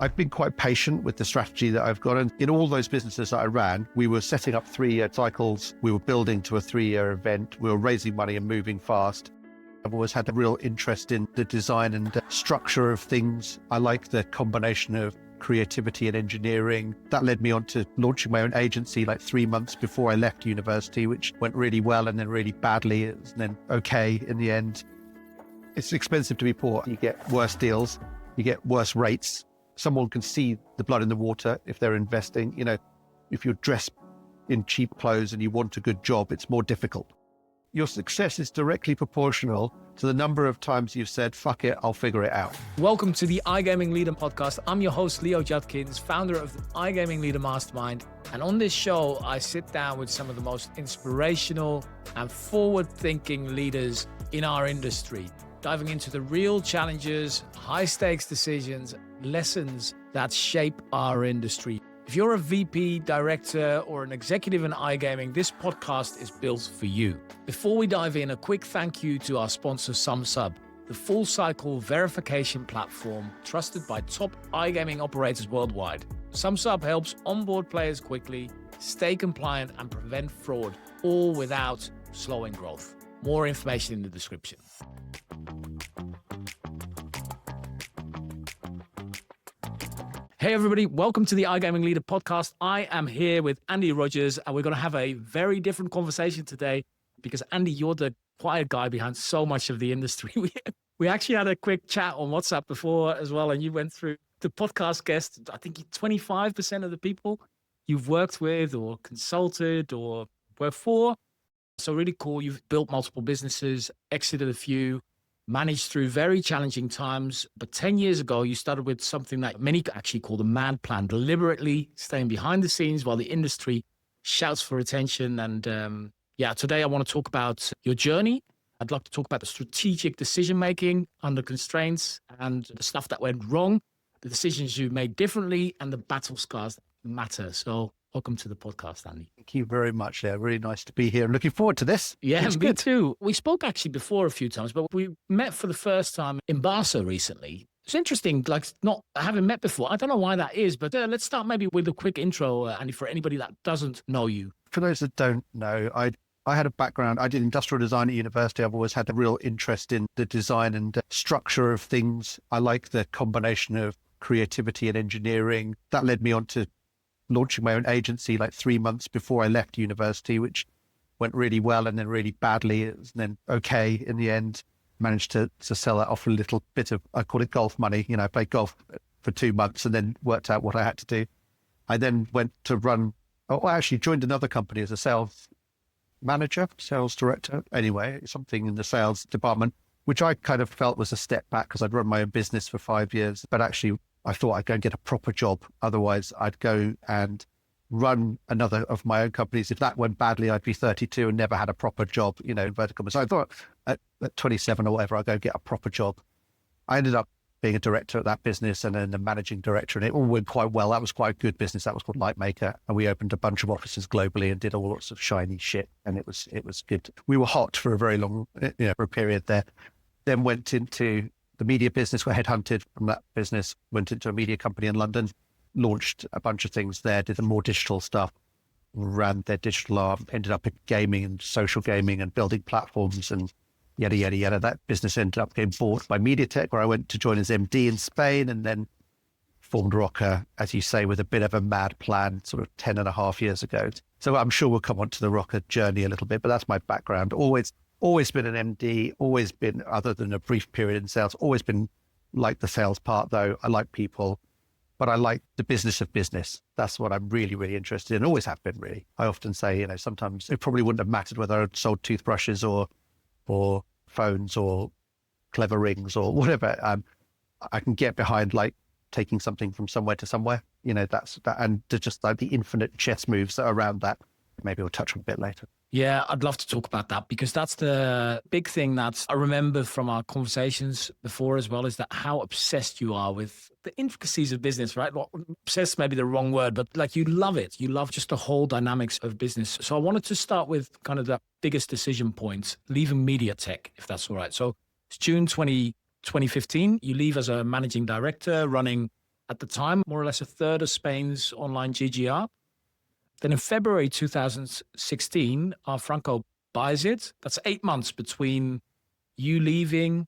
I've been quite patient with the strategy that I've got. And in all those businesses that I ran, we were setting up 3-year cycles. We were building to a 3-year event. We were raising money and moving fast. I've always had a real interest in the design and structure of things. I like the combination of creativity and engineering. That led me on to launching my own agency like 3 months before I left university, which went really well and then really badly and then okay in the end. It's expensive to be poor. You get worse deals, you get worse rates. Someone can see the blood in the water if they're investing. You know, if you're dressed in cheap clothes and you want a good job, it's more difficult. Your success is directly proportional to the number of times you've said, fuck it, I'll figure it out. Welcome to the iGaming Leader podcast. I'm your host, Leo Judkins, founder of the iGaming Leader Mastermind. And on this show, I sit down with some of the most inspirational and forward-thinking leaders in our industry, diving into the real challenges, high-stakes decisions, lessons that shape our industry. If you're a VP, director, or an executive in iGaming, this podcast is built for you. Before we dive in, a quick thank you to our sponsor, SumSub, the full-cycle verification platform trusted by top iGaming operators worldwide. SumSub helps onboard players quickly, stay compliant, and prevent fraud, all without slowing growth. More information in the description. Hey everybody, welcome to the iGaming Leader podcast. I am here with Andy Rogers and we're going to have a very different conversation today because Andy, you're the quiet guy behind so much of the industry. We actually had a quick chat on WhatsApp before as well, and you went through the podcast guests. I think 25% of the people you've worked with or consulted or worked for. So really cool. You've built multiple businesses, exited a few, managed through very challenging times. But 10 years ago, you started with something that many actually call the mad plan, deliberately staying behind the scenes while the industry shouts for attention. And today I want to talk about your journey. I'd like to talk about the strategic decision-making under constraints and the stuff that went wrong, the decisions you made differently, and the battle scars that matter. So welcome to the podcast, Andy. Thank you very much, Leo. Really nice to be here. Looking forward to this. Yeah, me too. We spoke actually before a few times, but we met for the first time in Barca recently. It's interesting, like not having met before. I don't know why that is, but let's start maybe with a quick intro, Andy, for anybody that doesn't know you. For those that don't know, I had a background. I did industrial design at university. I've always had a real interest in the design and structure of things. I like the combination of creativity and engineering. That led me on to launching my own agency like 3 months before I left university, which went really well and then really badly and then okay in the end. Managed to sell that off a little bit of, I call it golf money. You know, I played golf for 2 months and then worked out what I had to do. I then went to I actually joined another company as a sales manager, sales director. Anyway, something in the sales department, which I kind of felt was a step back because I'd run my own business for 5 years, but actually I thought I'd go and get a proper job. Otherwise, I'd go and run another of my own companies. If that went badly, I'd be 32 and never had a proper job, you know, inverted commas. So I thought at 27 or whatever, I'd go get a proper job. I ended up being a director at that business and then the managing director, and it all went quite well. That was quite a good business. That was called Lightmaker. And we opened a bunch of offices globally and did all sorts of shiny shit. And it was good. We were hot for a very long, for a period there. Then went into the media business, got headhunted from that business, went into a media company in London, launched a bunch of things there, did the more digital stuff, ran their digital arm, ended up in gaming and social gaming and building platforms and yada, yada, yada. That business ended up getting bought by MediaTek, where I went to join as MD in Spain and then formed Rokker, as you say, with a bit of a mad plan sort of 10 and a half years ago. So I'm sure we'll come on to the Rokker journey a little bit, but that's my background. Always been an MD, always been, other than a brief period in sales, always been like the sales part though. I like people, but I like the business of business. That's what I'm really, really interested in. Always have been really. I often say, sometimes it probably wouldn't have mattered whether I'd sold toothbrushes or phones or clever rings or whatever. I can get behind like taking something from somewhere to somewhere, that's that. And just like the infinite chess moves that are around that. Maybe we'll touch on a bit later. Yeah, I'd love to talk about that because that's the big thing that I remember from our conversations before as well, is that how obsessed you are with the intricacies of business, right? Well, obsessed may be the wrong word, but like you love it. You love just the whole dynamics of business. So I wanted to start with kind of the biggest decision point, leaving MediaTek, if that's all right. So it's June 2015. You leave as a managing director running at the time, more or less a third of Spain's online GGR. Then in February 2016, Franco buys it. That's 8 months between you leaving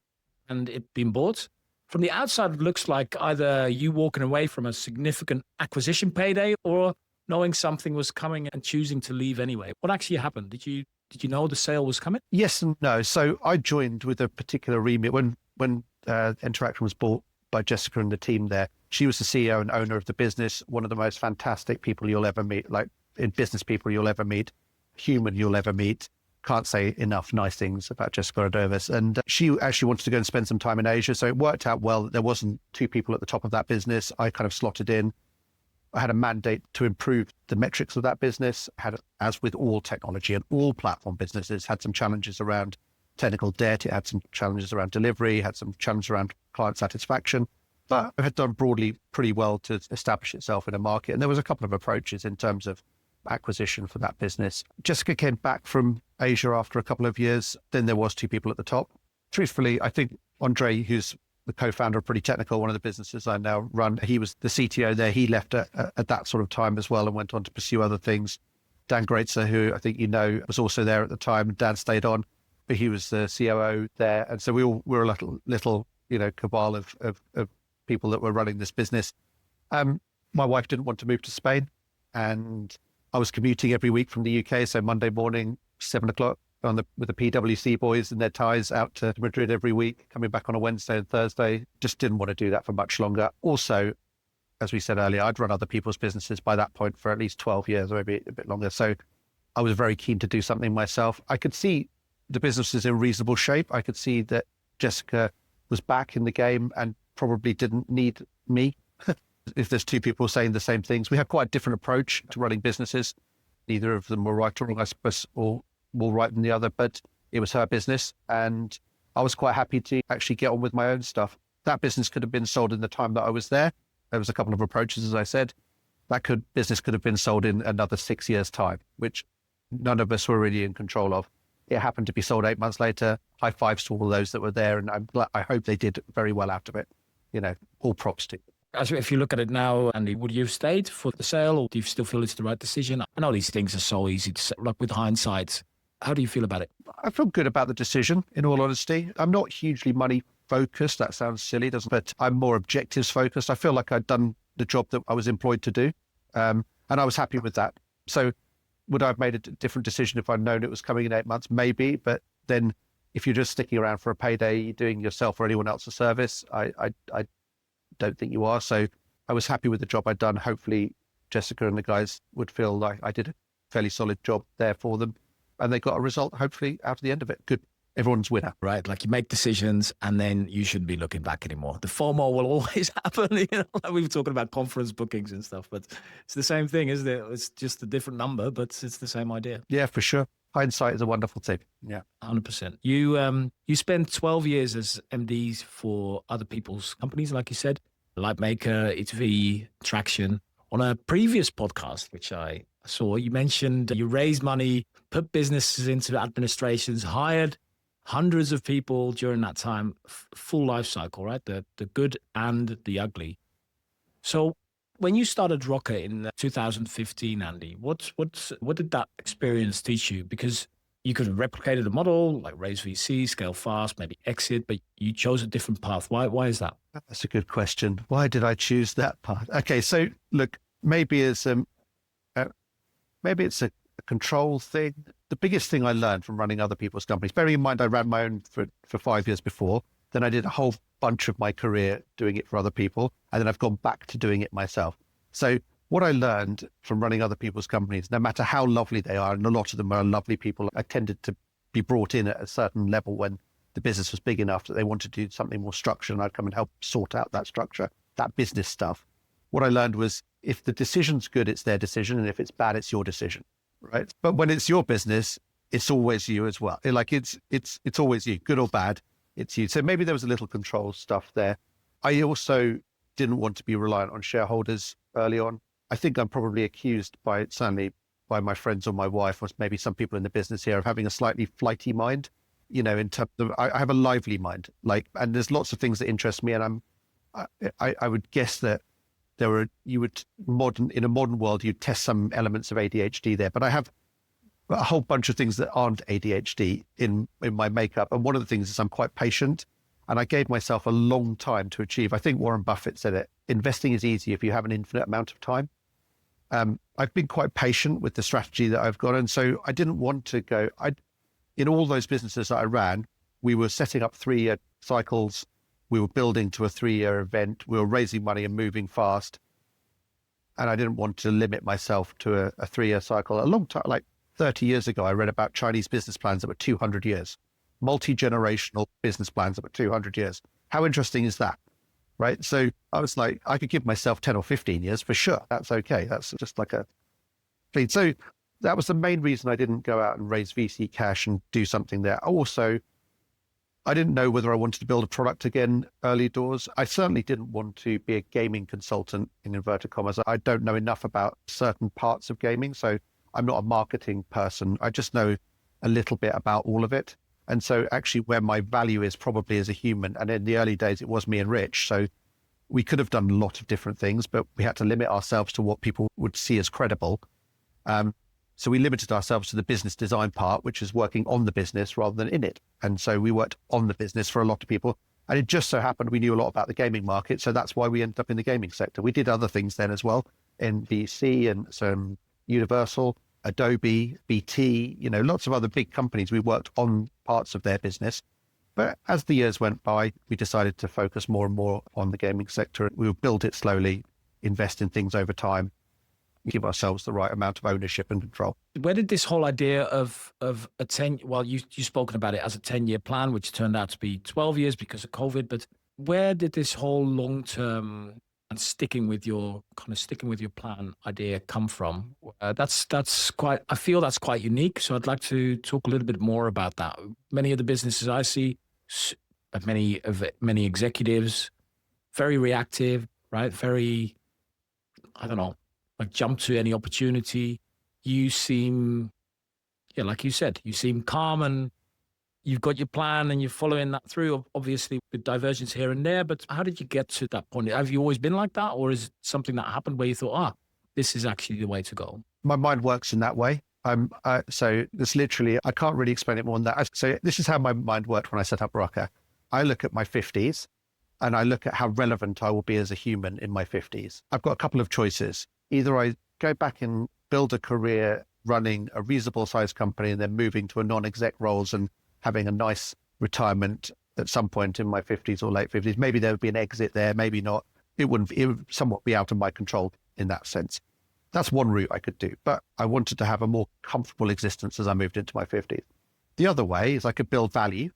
and it being bought. From the outside, it looks like either you walking away from a significant acquisition payday or knowing something was coming and choosing to leave anyway. What actually happened? Did you know the sale was coming? Yes and no. So I joined with a particular remit when Interaction was bought by Jessica and the team there. She was the CEO and owner of the business, one of the most fantastic people you'll ever meet, like in business people you'll ever meet, human you'll ever meet. Can't say enough nice things about Jessica Adovas. And she actually wanted to go and spend some time in Asia. So it worked out well. There wasn't two people at the top of that business. I kind of slotted in. I had a mandate to improve the metrics of that business. Had, as with all technology and all platform businesses, had some challenges around technical debt. It had some challenges around delivery, had some challenges around client satisfaction, but it had done broadly pretty well to establish itself in a market. And there was a couple of approaches in terms of acquisition for that business. Jessica came back from Asia after a couple of years. Then there was two people at the top. Truthfully, I think Andre, who's the co-founder of Pretty Technical, one of the businesses I now run, he was the CTO there. He left at that sort of time as well and went on to pursue other things. Dan Greatzer, who I think you know, was also there at the time. Dan stayed on, but he was the COO there. And so we all were a little cabal of people that were running this business. My wife didn't want to move to Spain, and I was commuting every week from the UK. So Monday morning, 7:00 with the PwC boys in their ties out to Madrid every week, coming back on a Wednesday and Thursday. Just didn't want to do that for much longer. Also, as we said earlier, I'd run other people's businesses by that point for at least 12 years, or maybe a bit longer. So I was very keen to do something myself. I could see the business is in reasonable shape. I could see that Jessica was back in the game and probably didn't need me. If there's two people saying the same things, we have quite a different approach to running businesses. Neither of them were right or wrong, I suppose, or more right than the other, but it was her business. And I was quite happy to actually get on with my own stuff. That business could have been sold in the time that I was there. There was a couple of approaches, as I said. Business could have been sold in another 6 years' time, which none of us were really in control of. It happened to be sold 8 months later. High fives to all those that were there. And I hope they did very well out of it. All props to. If you look at it now, Andy, would you have stayed for the sale, or do you still feel it's the right decision? I know these things are so easy to say, like with hindsight. How do you feel about it? I feel good about the decision, in all honesty. I'm not hugely money focused. That sounds silly, doesn't it? But I'm more objectives focused. I feel like I'd done the job that I was employed to do. And I was happy with that. So would I have made a different decision if I'd known it was coming in 8 months? Maybe. But then if you're just sticking around for a payday, doing yourself or anyone else a service, I don't think you are. So I was happy with the job I'd done. Hopefully Jessica and the guys would feel like I did a fairly solid job there for them. And they got a result, hopefully, out of the end of it. Good. Everyone's winner. Right. Like you make decisions and then you shouldn't be looking back anymore. The FOMO will always happen. Like we were talking about conference bookings and stuff, but it's the same thing, isn't it? It's just a different number, but it's the same idea. Yeah, for sure. Hindsight is a wonderful thing. Yeah. 100%. You spent 12 years as MDs for other people's companies, like you said, Lightmaker, ITV, Traction. On a previous podcast, which I saw, you mentioned you raised money, put businesses into administrations, hired hundreds of people during that time, full life cycle, right? The good and the ugly. So when you started Rokker in 2015, Andy, what did that experience teach you? Because you could have replicated the model, like raise VC, scale fast, maybe exit, but you chose a different path. Why is that? That's a good question. Why did I choose that path? Okay, so look, maybe it's a control thing. The biggest thing I learned from running other people's companies, bearing in mind I ran my own for 5 years before, then I did a whole bunch of my career doing it for other people, and then I've gone back to doing it myself. So what I learned from running other people's companies, no matter how lovely they are, and a lot of them are lovely people, I tended to be brought in at a certain level when the business was big enough that they wanted to do something more structured, and I'd come and help sort out that structure, that business stuff. What I learned was if the decision's good, it's their decision, and if it's bad, it's your decision, right? But when it's your business, it's always you as well. Like it's always you, good or bad, it's you. So maybe there was a little control stuff there. I also didn't want to be reliant on shareholders early on. I think I'm probably accused certainly by my friends or my wife, or maybe some people in the business here, of having a slightly flighty mind, in terms of, I have a lively mind, and there's lots of things that interest me. And I would guess that in a modern world, you'd test some elements of ADHD there, but I have a whole bunch of things that aren't ADHD in my makeup. And one of the things is I'm quite patient, and I gave myself a long time to achieve. I think Warren Buffett said it, investing is easy if you have an infinite amount of time. I've been quite patient with the strategy that I've got. And so I didn't want to go, in all those businesses that I ran, we were setting up 3-year cycles. We were building to a 3-year event. We were raising money and moving fast. And I didn't want to limit myself to a 3-year cycle. A long time, like 30 years ago, I read about Chinese business plans that were 200 years, multi-generational business plans that were 200 years. How interesting is that? Right. So I was like, I could give myself 10 or 15 years for sure. That's okay. That's just like a thing. So that was the main reason I didn't go out and raise VC cash and do something there. Also, I didn't know whether I wanted to build a product again early doors. I certainly didn't want to be a gaming consultant in inverted commas. I don't know enough about certain parts of gaming. So I'm not a marketing person. I just know a little bit about all of it. And so actually where my value is probably as a human, and in the early days, it was me and Rich. So we could have done a lot of different things, but we had to limit ourselves to what people would see as credible. So we limited ourselves to the business design part, which is working on the business rather than in it. And so we worked on the business for a lot of people. And it just so happened we knew a lot about the gaming market. So that's why we ended up in the gaming sector. We did other things then as well, in VC and some Universal, Adobe, BT, lots of other big companies. We worked on parts of their business. But as the years went by, we decided to focus more and more on the gaming sector. We would build it slowly, invest in things over time, give ourselves the right amount of ownership and control. Where did this whole idea of a 10, well, you've spoken about it as a 10-year plan, which turned out to be 12 years because of COVID, but where did this whole long-term and sticking with your plan idea come from? That's quite, I feel that's quite unique. So I'd like to talk a little bit more about that. Many of the businesses I see, many executives, very reactive, right? Very, I don't know, like jump to any opportunity. You seem, like you said, you seem calm and you've got your plan and you're following that through, obviously with divergence here and there. But how did you get to that point? Have you always been like that? Or is it something that happened where you thought, this is actually the way to go? My mind works in that way. So this literally, I can't really explain it more than that. So this is how my mind worked when I set up Rokker. I look at my 50s and I look at how relevant I will be as a human in my 50s. I've got a couple of choices. Either I go back and build a career running a reasonable sized company and then moving to a non-exec roles and having a nice retirement at some point in my 50s or late 50s. Maybe there would be an exit there, maybe not. It would somewhat be out of my control in that sense. That's one route I could do, but I wanted to have a more comfortable existence as I moved into my 50s. The other way is I could build value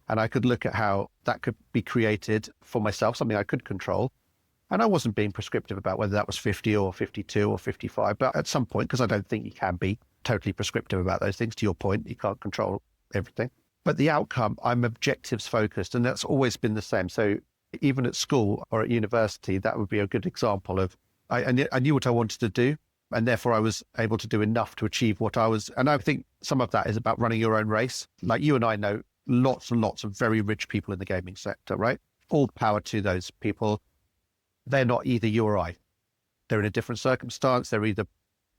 and I could look at how that could be created for myself, something I could control. And I wasn't being prescriptive about whether that was 50 or 52 or 55, but at some point, because I don't think you can be totally prescriptive about those things, to your point, you can't control everything. But the outcome, I'm objectives focused, and that's always been the same. So even at school or at university, that would be a good example of, I knew what I wanted to do, and therefore I was able to do enough to achieve what I was. And I think some of that is about running your own race. Like you and I know lots and lots of very rich people in the gaming sector, right? All power to those people. They're not either you or I. They're in a different circumstance. They're either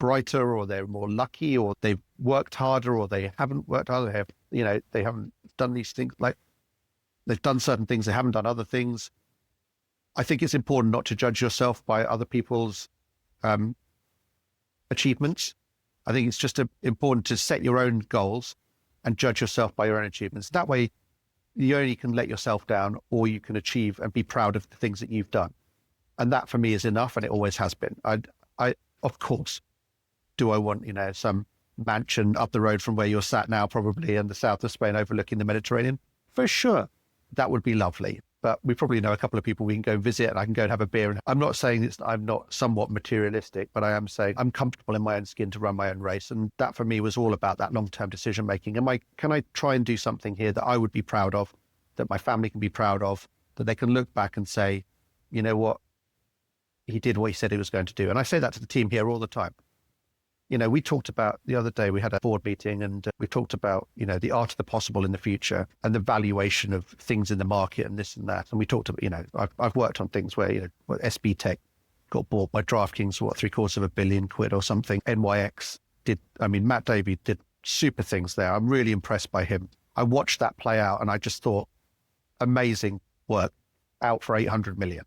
brighter or they're more lucky or they've worked harder or they haven't worked harder. They haven't done these things. Like they've done certain things. They haven't done other things. I think it's important not to judge yourself by other people's achievements. I think it's just important to set your own goals and judge yourself by your own achievements. That way, you only can let yourself down or you can achieve and be proud of the things that you've done. And that for me is enough, and it always has been. I of course, do I want, some mansion up the road from where you're sat now, probably in the south of Spain overlooking the Mediterranean? For sure. That would be lovely. But we probably know a couple of people we can go visit and I can go and have a beer. And I'm not saying I'm not somewhat materialistic, but I am saying I'm comfortable in my own skin to run my own race. And that for me was all about that long-term decision making. Can I try and do something here that I would be proud of, that my family can be proud of, that they can look back and say, you know what, he did what he said he was going to do. And I say that to the team here all the time. We talked about the other day, we had a board meeting and we talked about, the art of the possible in the future and the valuation of things in the market and this and that. And we talked about, I've worked on things where, SB Tech got bought by DraftKings, what, £750 million or something. NYX Matt Davey did super things there. I'm really impressed by him. I watched that play out and I just thought, amazing work, out for 800 million.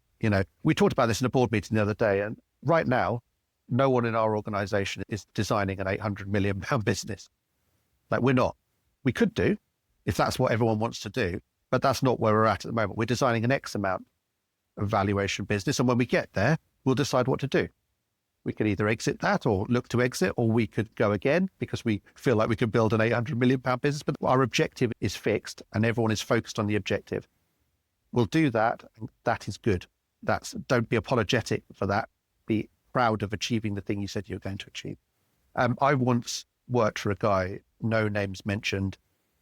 We talked about this in a board meeting the other day, and right now, no one in our organization is designing an £800 million business. Like, we're not. We could do, if that's what everyone wants to do, but that's not where we're at the moment. We're designing an X amount of valuation business, and when we get there, we'll decide what to do. We could either exit that or look to exit, or we could go again because we feel like we could build an £800 million business, but our objective is fixed and everyone is focused on the objective. We'll do that. And that is good. Don't be apologetic for that. Be proud of achieving the thing you said you were going to achieve. I once worked for a guy, no names mentioned,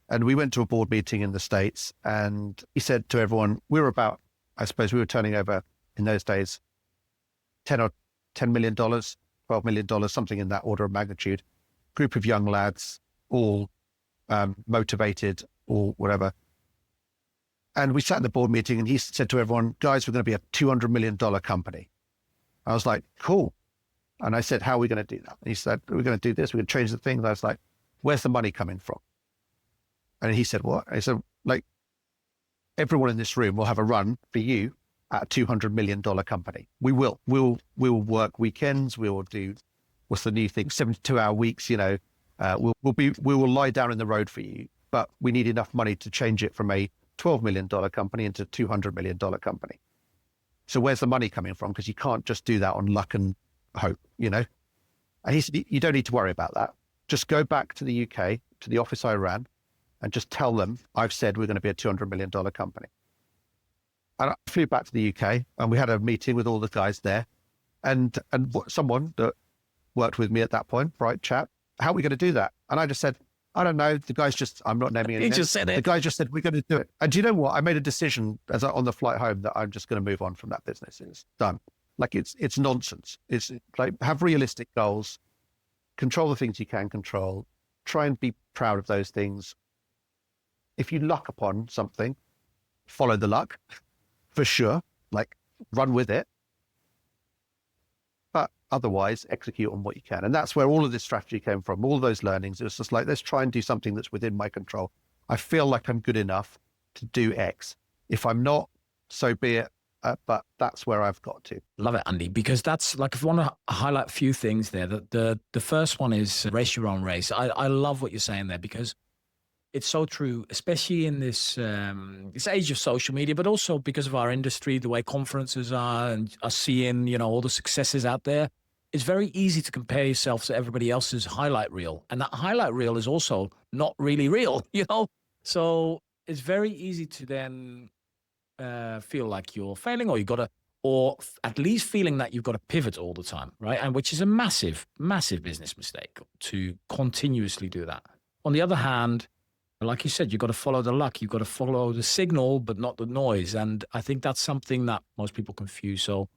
and we went to a board meeting in the States, and he said to everyone, we were turning over in those days, $10 million, $12 million, something in that order of magnitude. Group of young lads, all motivated or whatever. And we sat in the board meeting and he said to everyone, guys, we're going to be a $200 million company. I was like, cool. And I said, how are we going to do that? And he said, we're going to do this. We're going to change the things. And I was like, where's the money coming from? And he said, what? I said, like, everyone in this room will have a run for you at a $200 million company. We will. We'll work weekends. We will do, what's the new thing? 72-hour weeks. We will lie down in the road for you. But we need enough money to change it from a $12 million company into a $200 million company. So where's the money coming from? Because you can't just do that on luck and hope. And he said, you don't need to worry about that. Just go back to the UK, to the office I ran, and just tell them I've said we're going to be a $200 million company. And I flew back to the UK and we had a meeting with all the guys there, and someone that worked with me at that point, bright chap, how are we going to do that? And I just said, I don't know. The guy's just, I'm not naming any names. He just said it. The guy just said, we're going to do it. And do you know what? I made a decision on the flight home that I'm just going to move on from that business. It's done. Like, it's nonsense. It's like, have realistic goals, control the things you can control, try and be proud of those things. If you luck upon something, follow the luck for sure, like run with it. But otherwise, execute on what you can. And that's where all of this strategy came from, all those learnings. It was just like, let's try and do something that's within my control. I feel like I'm good enough to do X. If I'm not, so be it. But that's where I've got to. Love it, Andy, because that's like, if you want to highlight a few things there, the first one is race your own race. I love what you're saying there, because it's so true, especially in this age of social media, but also because of our industry, the way conferences are and are seeing, all the successes out there. It's very easy to compare yourself to everybody else's highlight reel. And that highlight reel is also not really real, So it's very easy to then feel like you're failing, or at least feeling that you've got to pivot all the time, right? And which is a massive, massive business mistake to continuously do that. On the other hand, like you said, you've got to follow the luck. You've got to follow the signal, but not the noise. And I think that's something that most people confuse. So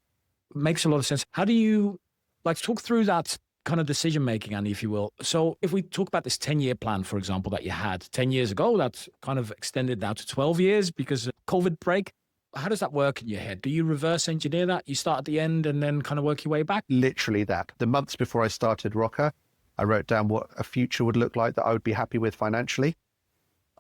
it makes a lot of sense. How do you talk through that kind of decision-making, Andy, if you will? So if we talk about this 10-year plan, for example, that you had 10 years ago, that's kind of extended now to 12 years because of COVID break. How does that work in your head? Do you reverse engineer that? You start at the end and then kind of work your way back? Literally that. The months before I started Rokker, I wrote down what a future would look like that I would be happy with financially.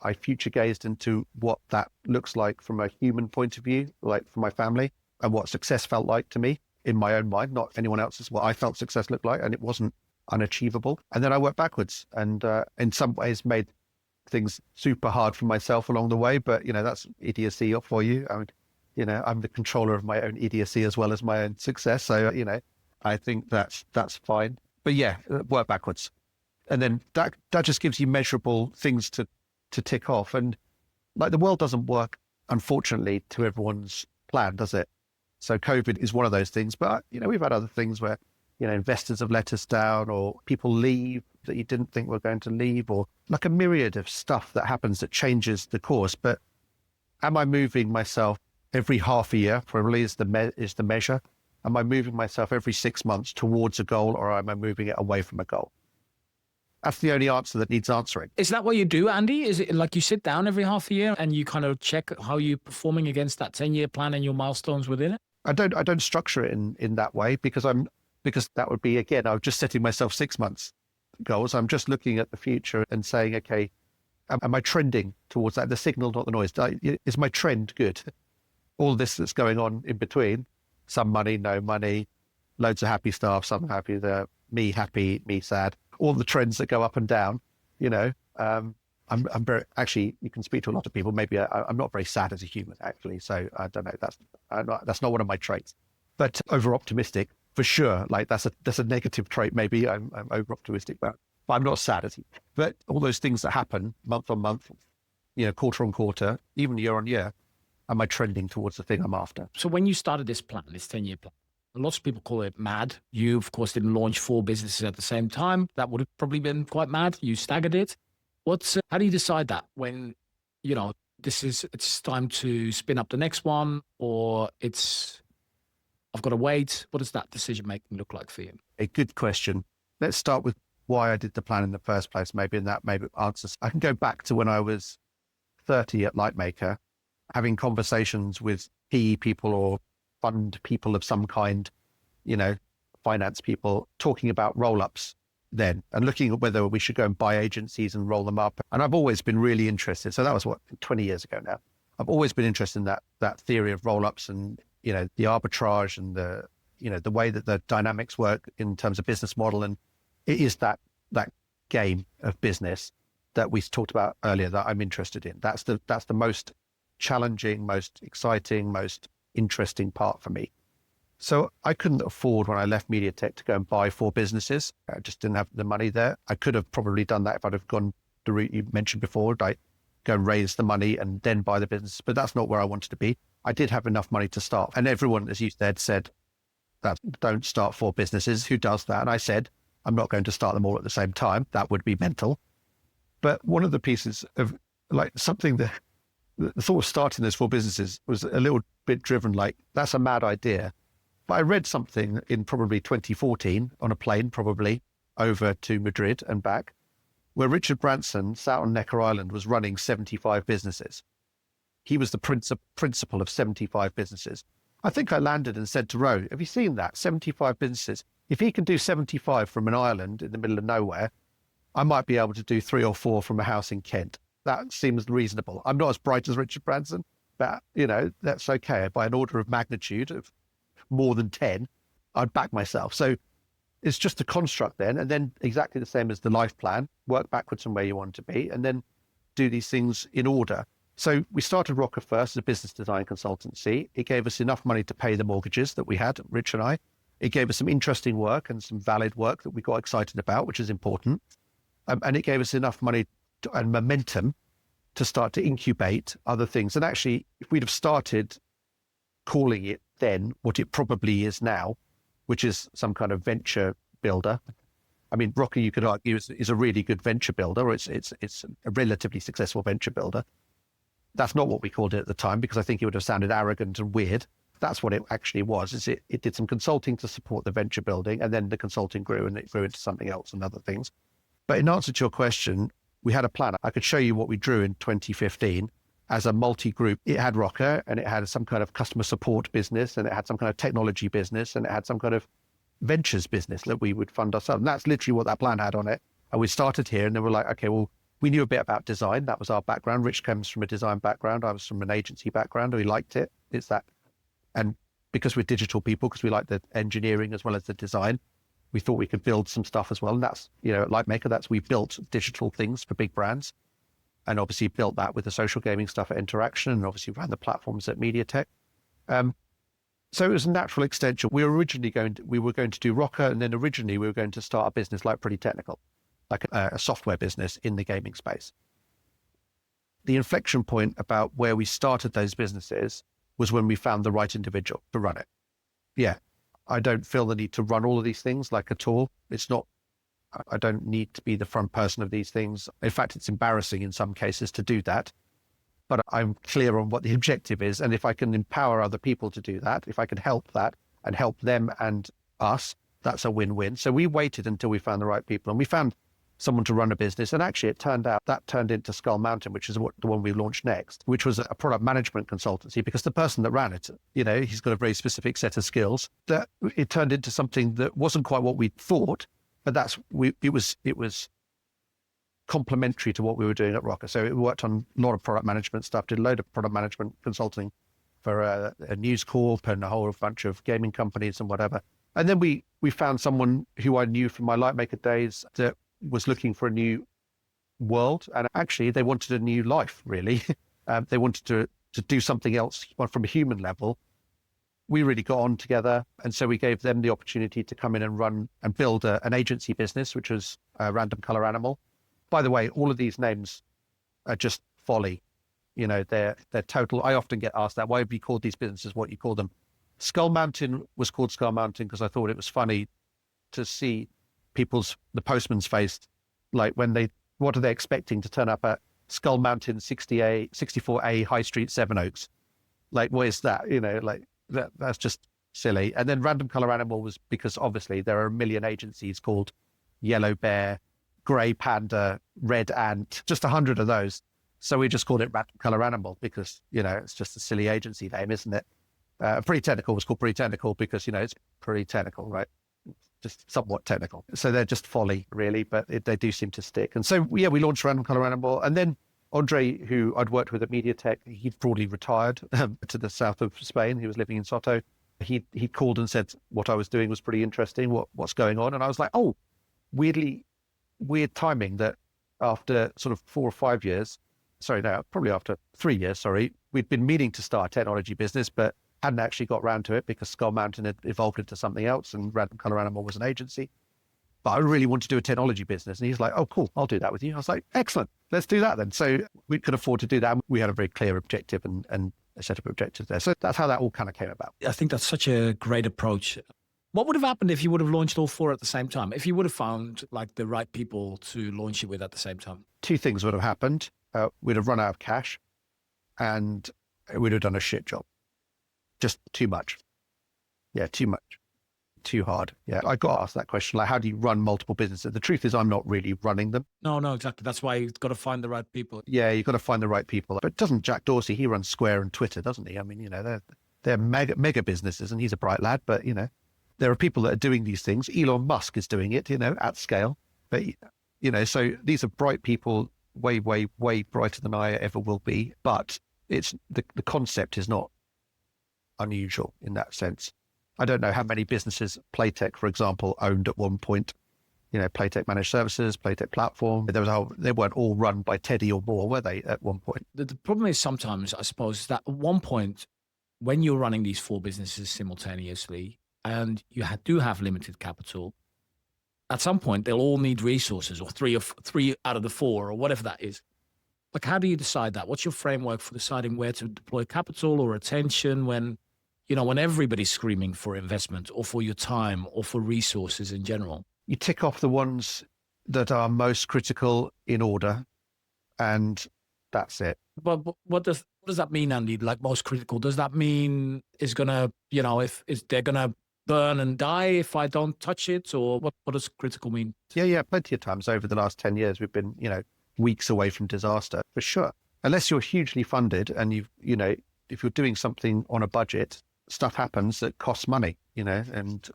I future gazed into what that looks like from a human point of view, like for my family, and what success felt like to me in my own mind, not anyone else's, what I felt success looked like. And it wasn't unachievable. And then I worked backwards and in some ways made things super hard for myself along the way. But, that's idiocy for you. I mean, I'm the controller of my own idiocy as well as my own success. So, I think that's fine. But yeah, work backwards. And then that just gives you measurable things to tick off. And like, the world doesn't work, unfortunately, to everyone's plan, does it? So COVID is one of those things, but we've had other things where, investors have let us down, or people leave that you didn't think were going to leave, or like a myriad of stuff that happens that changes the course. But am I moving myself every half a year? Probably is the measure. Am I moving myself every 6 months towards a goal, or am I moving it away from a goal? That's the only answer that needs answering. Is that what you do, Andy? Is it like you sit down every half a year and you kind of check how you're performing against that 10-year plan and your milestones within it? I don't structure it in that way because that would be, again, I was just setting myself 6 months goals. I'm just looking at the future and saying, okay, am I trending towards that? The signal, not the noise. Is my trend good? All this that's going on in between, some money, no money, loads of happy staff, some happy, me happy, me sad, all the trends that go up and down, I'm very, actually, you can speak to a lot of people. Maybe I'm not very sad as a human, actually. So I don't know. That's not one of my traits. But over optimistic for sure. Like that's a negative trait. Maybe I'm over optimistic, but I'm not sad as human. But all those things that happen month on month, quarter on quarter, even year on year, am I trending towards the thing I'm after? So when you started this plan, this 10-year plan, lots of people call it mad. You, of course, didn't launch 4 businesses at the same time. That would have probably been quite mad. You staggered it. How do you decide that when, it's time to spin up the next one, or I've got to wait? What does that decision making look like for you? A good question. Let's start with why I did the plan in the first place, maybe answers. I can go back to when I was 30 at Lightmaker, having conversations with PE people or fund people of some kind, finance people, talking about roll-ups then and looking at whether we should go and buy agencies and roll them up. And I've always been really interested. So that was 20 years ago now. I've always been interested in that theory of roll-ups and, the arbitrage and the way that the dynamics work in terms of business model. And it is that game of business that we talked about earlier that I'm interested in. That's the most challenging, most exciting, most interesting part for me. So I couldn't afford when I left MediaTek to go and buy 4 businesses. I just didn't have the money there. I could have probably done that if I'd have gone the route you mentioned before, like go and raise the money and then buy the business. But that's not where I wanted to be. I did have enough money to start. And everyone, as you said that don't start 4 businesses. Who does that? And I said, I'm not going to start them all at the same time. That would be mental. But one of the pieces of like something that the thought of starting those 4 businesses was a little bit driven, like that's a mad idea. But I read something in probably 2014 on a plane, probably over to Madrid and back, where Richard Branson sat on Necker Island was running 75 businesses. He was the principal of 75 businesses. I think I landed and said to Ro, have you seen that? 75 businesses. If he can do 75 from an island in the middle of nowhere, I might be able to do 3 or 4 from a house in Kent. That seems reasonable. I'm not as bright as Richard Branson, but, that's okay. By an order of magnitude of more than 10, I'd back myself. So it's just a construct then, and then exactly the same as the life plan, work backwards from where you want to be, and then do these things in order. So we started Rokker first as a business design consultancy. It gave us enough money to pay the mortgages that we had, Rich and I. It gave us some interesting work and some valid work that we got excited about, which is important. And it gave us enough money and momentum to start to incubate other things. And actually, if we'd have started calling it then what it probably is now, which is some kind of venture builder. I mean, Rokker, you could argue, is a really good venture builder, or it's a relatively successful venture builder. That's not what we called it at the time, because I think it would have sounded arrogant and weird. That's what it actually was. Is it did some consulting to support the venture building, and then the consulting grew and it grew into something else and other things. But in answer to your question, we had a plan. I could show you what we drew in 2015 as a multi-group. It had Rokker, and it had some kind of customer support business, and it had some kind of technology business, and it had some kind of ventures business that we would fund ourselves. And that's literally what that plan had on it. And we started here, and then we're like, okay, well, we knew a bit about design. That was our background. Rich comes from a design background. I was from an agency background. We liked it. It's that. And because we're digital people, because we like the engineering as well as the design, we thought we could build some stuff as well. And that's, at Lightmaker, we built digital things for big brands, and obviously built that with the social gaming stuff at Interaction, and obviously ran the platforms at MediaTek. So it was a natural extension. We were going to do Rokker, and then originally we were going to start a business like Pretty Technical, like a software business in the gaming space. The inflection point about where we started those businesses was when we found the right individual to run it. Yeah, I don't feel the need to run all of these things like at all. I don't need to be the front person of these things. In fact, it's embarrassing in some cases to do that, but I'm clear on what the objective is. And if I can empower other people to do that, if I can help that and help them and us, that's a win-win. So we waited until we found the right people, and we found someone to run a business. And actually, it turned out that turned into Skull Mountain, which is the one we launched next, which was a product management consultancy, because the person that ran it, he's got a very specific set of skills. That it turned into something that wasn't quite what we thought, but it was complementary to what we were doing at Rokker. So it worked on a lot of product management stuff, did a load of product management consulting for a News Corp and a whole bunch of gaming companies and whatever. And then we found someone who I knew from my Lightmaker days that was looking for a new world. And actually, they wanted a new life, really. They wanted to do something else from a human level. We really got on together. And so we gave them the opportunity to come in and run and build an agency business, which was Random Color Animal. By the way, all of these names are just folly. They're total. I often get asked that, why have you called these businesses what you call them? Skull Mountain was called Skull Mountain because I thought it was funny to see the postman's face, like what are they expecting to turn up at Skull Mountain 64A High Street, Sevenoaks? Like, what is that? That's just silly. And then Random Color Animal was because obviously there are a million agencies called Yellow Bear, Grey Panda, Red Ant, just 100 of those. So we just called it Random Color Animal because, it's just a silly agency name, isn't it? Pretty Technical was called Pretty Technical because, it's pretty technical, right? Just somewhat technical. So they're just folly, really, but they do seem to stick. And so, we launched Random Color Animal. And then Andre, who I'd worked with at MediaTek, he'd broadly retired to the south of Spain. He was living in Soto. He called and said what I was doing was pretty interesting. What's going on? And I was like, oh, weird timing that after sort of 4 or 5 years, probably after 3 years, we'd been meaning to start a technology business, but hadn't actually got around to it because Skull Mountain had evolved into something else and Random Color Animal was an agency. But I really wanted to do a technology business. And he's like, oh, cool, I'll do that with you. I was like, excellent, let's do that then. So we could afford to do that. We had a very clear objective and a set of objectives there. So that's how that all kind of came about. I think that's such a great approach. What would have happened if you would have launched all 4 at the same time? If you would have found like the right people to launch it with at the same time? 2 things would have happened. We'd have run out of cash and we'd have done a shit job. Just too much. Yeah, too much. Too hard. Yeah, I got asked that question, like, how do you run multiple businesses? The truth is I'm not really running them. No, exactly. That's why you've got to find the right people. Yeah, you've got to find the right people. But doesn't Jack Dorsey, he runs Square and Twitter, doesn't he? I mean, they're mega businesses and he's a bright lad, but, there are people that are doing these things. Elon Musk is doing it, at scale. But, so these are bright people, way, way, way brighter than I ever will be. But it's the concept is not unusual in that sense. I don't know how many businesses Playtech, for example, owned at one point. Playtech Managed Services, Playtech Platform. They weren't all run by Teddy or Moore, were they, at one point? The problem is sometimes, I suppose, that at one point, when you're running these 4 businesses simultaneously, and you do have limited capital, at some point they'll all need resources, or 3 out of the 4, or whatever that is. Like, how do you decide that? What's your framework for deciding where to deploy capital or attention when everybody's screaming for investment or for your time or for resources in general? You tick off the ones that are most critical in order, and that's it. But what does that mean, Andy? Like, most critical? Does that mean is gonna, if they're gonna burn and die if I don't touch it, or what does critical mean? Yeah, plenty of times over the last 10 years we've been, weeks away from disaster, for sure. Unless you're hugely funded and if you're doing something on a budget, stuff happens that costs money, and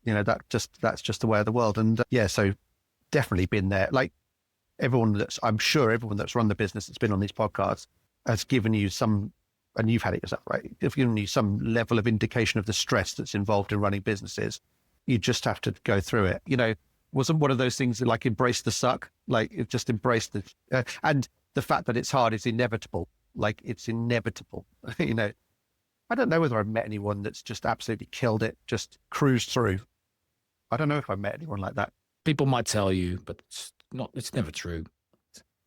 that's just the way of the world. And so definitely been there. Like, I'm sure everyone that's run the business that's been on these podcasts has given you some, and you've had it yourself, right? They've given you some level of indication of the stress that's involved in running businesses. You just have to go through it. Wasn't one of those things that, like, embrace the suck, like it just embrace the, and the fact that it's hard is inevitable. Like, it's inevitable. I don't know whether I've met anyone that's just absolutely killed it, just cruised through. I don't know if I've met anyone like that. People might tell you, but it's never true.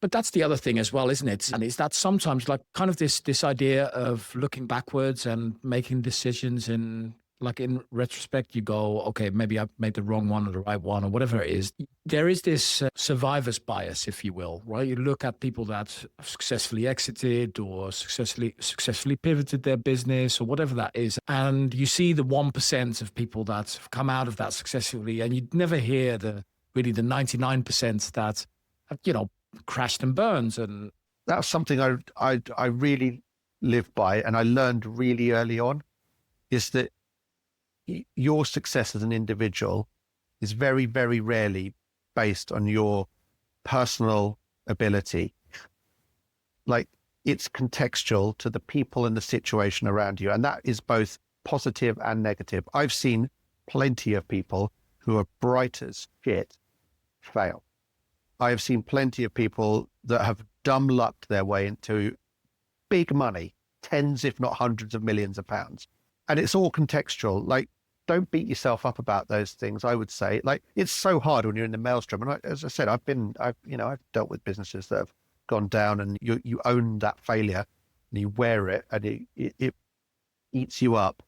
But that's the other thing as well, isn't it? And it's that sometimes, like, kind of this idea of looking backwards and making decisions in retrospect, you go, okay, maybe I made the wrong one or the right one or whatever it is. There is this survivor's bias, if you will, right? You look at people that have successfully exited or successfully pivoted their business or whatever that is. And you see the 1% of people that have come out of that successfully, and you'd never hear the really the 99% that, crashed and burns. And that's something I really live by, and I learned really early on, is that your success as an individual is very, very rarely based on your personal ability. Like, it's contextual to the people and the situation around you. And that is both positive and negative. I've seen plenty of people who are bright as shit fail. I have seen plenty of people that have dumb lucked their way into big money, tens, if not hundreds of millions of pounds. And it's all contextual. Like, don't beat yourself up about those things. I would say, like, it's so hard when you're in the maelstrom. And as I said, I've dealt with businesses that have gone down, and you own that failure and you wear it, and it eats you up,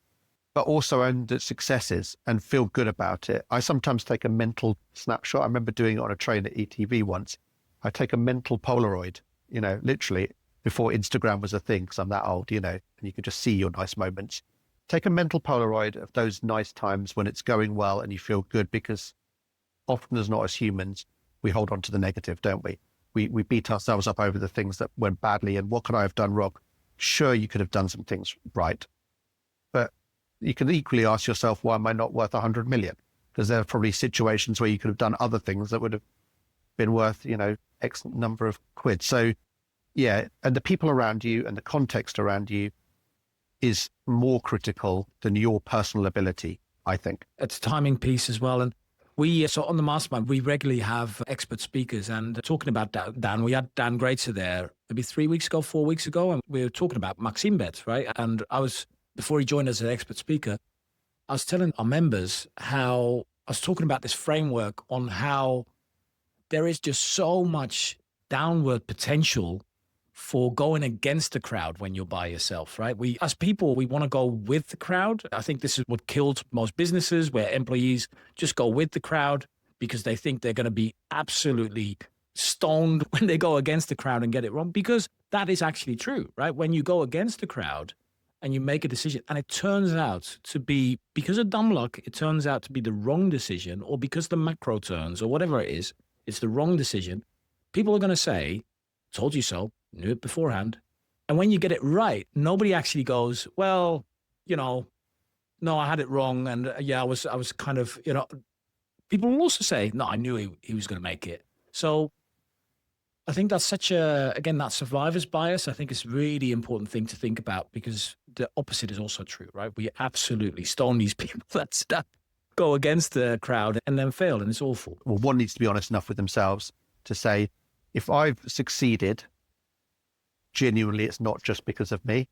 but also own the successes and feel good about it. I sometimes take a mental snapshot. I remember doing it on a train at ETV once. I take a mental Polaroid, literally before Instagram was a thing, because I'm that old, and you could just see your nice moments. Take a mental Polaroid of those nice times when it's going well and you feel good, because often as not, as humans, we hold on to the negative, don't we? We beat ourselves up over the things that went badly, and what could I have done wrong? Sure, you could have done some things right, but you can equally ask yourself, why am I not worth 100 million? Because there are probably situations where you could have done other things that would have been worth, X number of quid. So yeah, and the people around you and the context around you is more critical than your personal ability, I think. It's a timing piece as well. And so on the mastermind, we regularly have expert speakers, and talking about Dan, we had Dan Greatzer there maybe 4 weeks ago, and we were talking about Maxime Bet, right? And before he joined us as an expert speaker, I was telling our members how I was talking about this framework on how there is just so much downward potential for going against the crowd when you're by yourself, right? As people, we want to go with the crowd. I think this is what killed most businesses, where employees just go with the crowd because they think they're going to be absolutely stoned when they go against the crowd and get it wrong, because that is actually true, right? When you go against the crowd and you make a decision and it turns out to be, because of dumb luck, it turns out to be the wrong decision, or because the macro turns or whatever it is, it's the wrong decision. People are going to say, told you so, knew it beforehand. And when you get it right, nobody actually goes, well, no, I had it wrong. And I was kind of, people will also say, no, I knew he was going to make it. So I think that's that survivor's bias, I think is a really important thing to think about, because the opposite is also true, right? We absolutely stone these people that go against the crowd and then fail, and it's awful. Well, one needs to be honest enough with themselves to say, if I've succeeded, genuinely, it's not just because of me.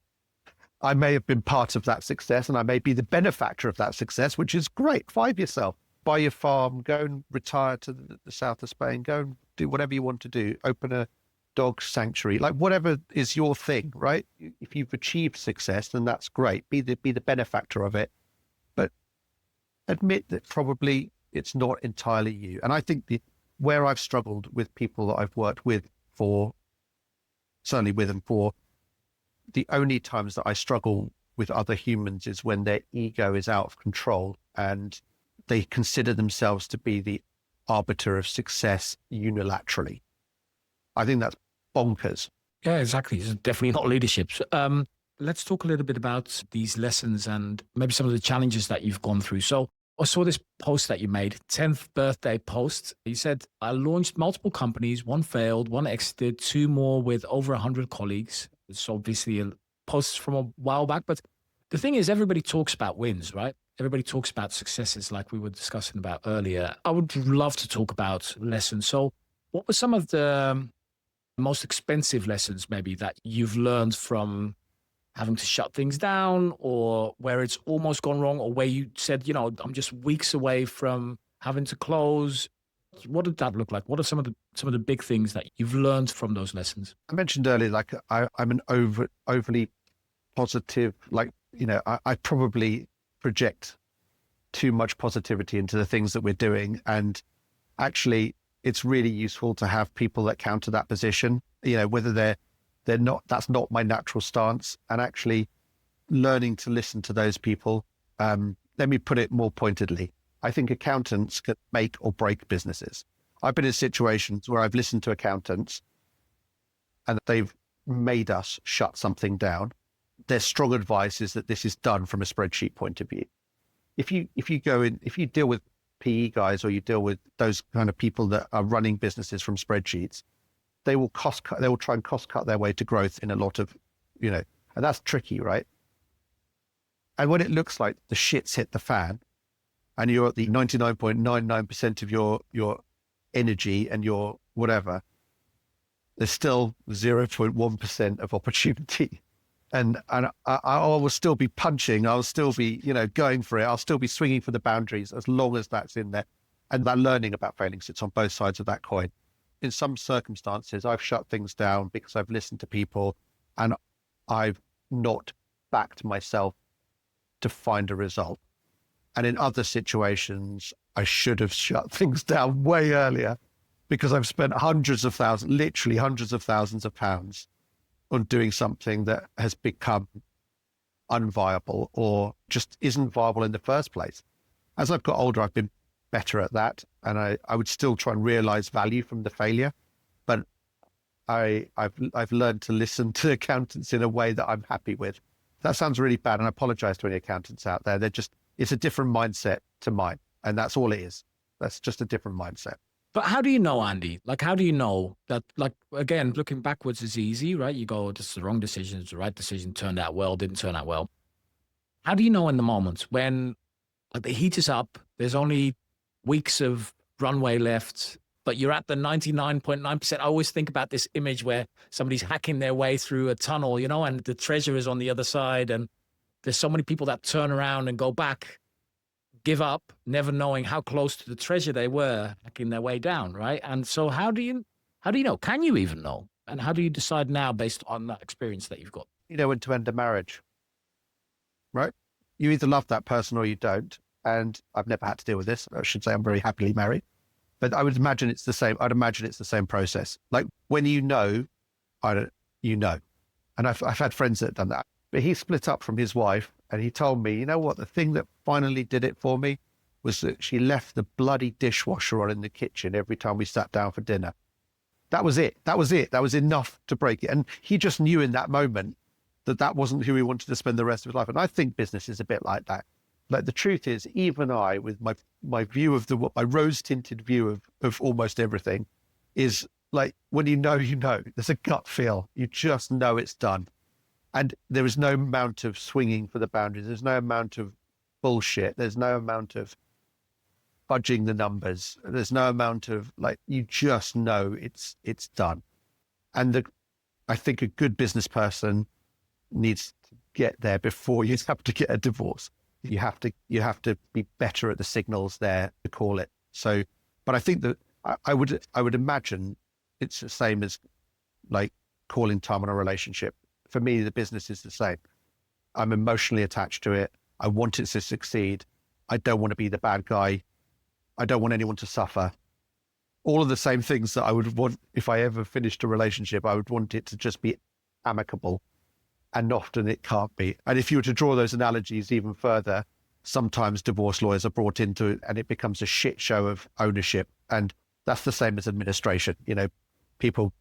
I may have been part of that success, and I may be the benefactor of that success, which is great. Find yourself, buy your farm, go and retire to the south of Spain, go and do whatever you want to do, open a dog sanctuary, like whatever is your thing, right? If you've achieved success, then that's great. Be the benefactor of it, but admit that probably it's not entirely you. And I think where I've struggled with people that I've worked with certainly with and for, the only times that I struggle with other humans is when their ego is out of control and they consider themselves to be the arbiter of success unilaterally. I think that's bonkers. Yeah, exactly. It's definitely not leadership. Let's talk a little bit about these lessons and maybe some of the challenges that you've gone through. So I saw this post that you made, 10th birthday post. You said, I launched multiple companies, one failed, one exited, 2 more with over 100 colleagues. It's obviously a post from a while back, but the thing is, everybody talks about wins, right? Everybody talks about successes like we were discussing about earlier. I would love to talk about lessons. So what were some of the most expensive lessons maybe that you've learned from having to shut things down, or where it's almost gone wrong, or where you said, I'm just weeks away from having to close? What did that look like? What are some of the big things that you've learned from those lessons? I mentioned earlier, like I'm an overly positive, I probably project too much positivity into the things that we're doing. And actually it's really useful to have people that counter that position, whether they're not, that's not my natural stance, and actually learning to listen to those people. Let me put it more pointedly. I think accountants can make or break businesses. I've been in situations where I've listened to accountants and they've made us shut something down. Their strong advice is that this is done from a spreadsheet point of view. If you deal with PE guys or you deal with those kind of people that are running businesses from spreadsheets, they will try and cost cut their way to growth in a lot of, and that's tricky, right? And when it looks like the shit's hit the fan and you're at the 99.99% of your energy and your whatever, there's still 0.1% of opportunity. And I will still be punching. I'll still be, going for it. I'll still be swinging for the boundaries as long as that's in there. And that learning about failing sits on both sides of that coin. In some circumstances, I've shut things down because I've listened to people and I've not backed myself to find a result. And in other situations, I should have shut things down way earlier because I've spent literally hundreds of thousands of pounds on doing something that has become unviable or just isn't viable in the first place. As I've got older, I've been better at that. And I would still try and realize value from the failure. But I've learned to listen to accountants in a way that I'm happy with. That sounds really bad. And I apologize to any accountants out there. It's a different mindset to mine. And that's all it is. That's just a different mindset. But how do you know, Andy? Like, how do you know that, like, again, looking backwards is easy, right? You go, this is the wrong decision, it's the right decision, turned out well, didn't turn out well. How do you know in the moments when the heat is up, there's only weeks of runway left, but you're at the 99.9%? I always think about this image where somebody's hacking their way through a tunnel, and the treasure is on the other side. And there's so many people that turn around and go back, give up, never knowing how close to the treasure they were hacking their way down, right? And so how do you know? Can you even know? And how do you decide now based on that experience that you've got? You know when to end a marriage, right? You either love that person or you don't. And I've never had to deal with this. I should say I'm very happily married. But I would imagine it's the same. I'd imagine it's the same process. Like when you know. And I've had friends that have done that. But he split up from his wife and he told me, you know what, the thing that finally did it for me was that she left the bloody dishwasher on in the kitchen every time we sat down for dinner. That was it. That was enough to break it. And he just knew in that moment that wasn't who he wanted to spend the rest of his life. And I think business is a bit like that. Like the truth is, even I, with my view of my rose-tinted view of almost everything, is like when you know, there's a gut feel. You just know it's done. And there is no amount of swinging for the boundaries. There's no amount of bullshit. There's no amount of fudging the numbers. There's no amount of you just know it's done. And I think a good business person needs to get there before you have to get a divorce. You have to be better at the signals there to call it. So, but I think that I would imagine it's the same as like calling time on a relationship. For me, the business is the same. I'm emotionally attached to it. I want it to succeed. I don't want to be the bad guy. I don't want anyone to suffer. All of the same things that I would want if I ever finished a relationship. I would want it to just be amicable. And often it can't be. And if you were to draw those analogies even further, sometimes divorce lawyers are brought into it and it becomes a shit show of ownership. And that's the same as administration. People